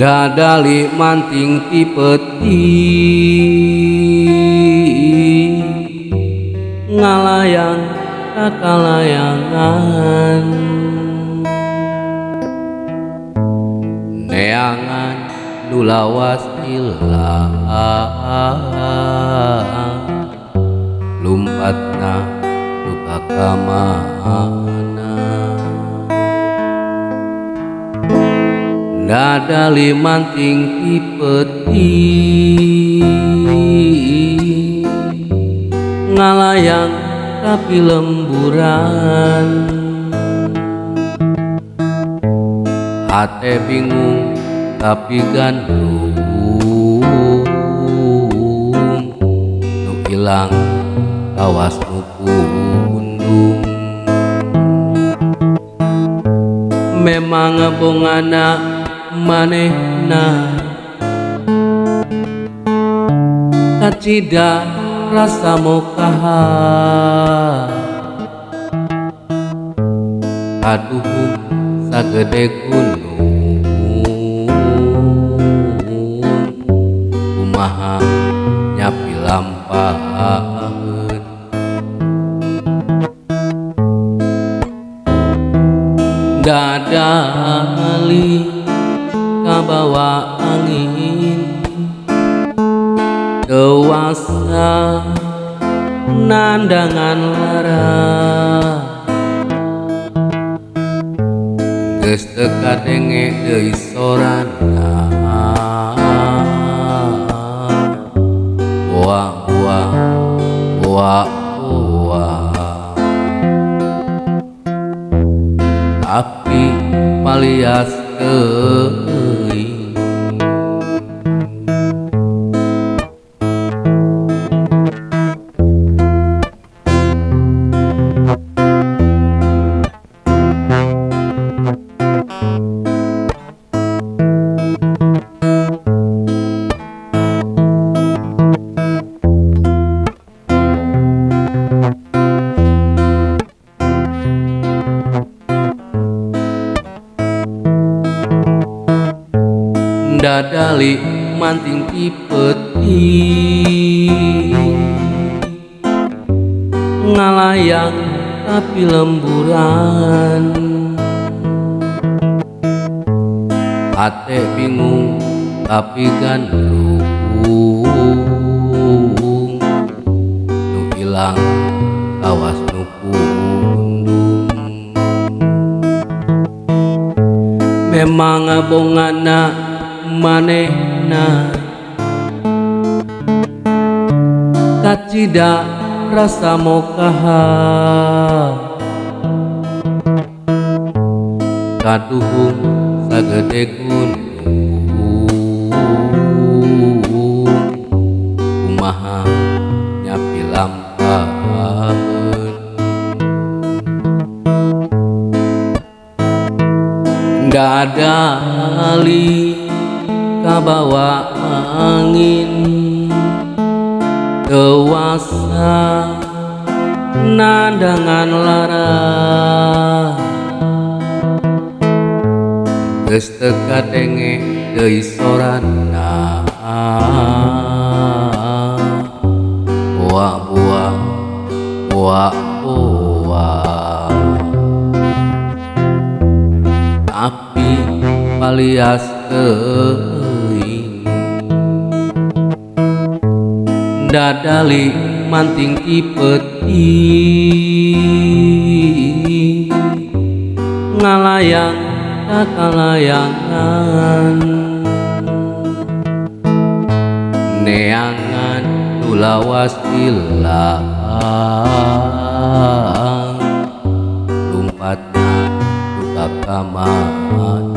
dadali manting ti peti ngalayang kakalayangan neangan nulawas ilang lumpatna duka kamana dadali manting ti peti ngalayang tapi lemburan hate bingung tapi gandum nu ilang kawas nu pundung memang bongana manehna kacida rasa mokaha aduh sagede gunung kumaha nyapi lampaheun dadali kabawa angin dewasa nandangan lara geus teu kadenge deui sorana boa tapi palias teuing dadali manting ti peti ngalayang tapi lemburan hate bingung tapi gandrung nu ilang kawas nu pundung memang bongana manehna kacida rasa mokaha kaduhung sagede gunung kumaha nyapi lampaheun dadali kabawa angin dewasa nandangan lara geus teu kadenge deui sorana boa tapi palias teuing dadali manting ti peti ngalayang kakalayangan neangan nulawas ilang lumpatna duka kamana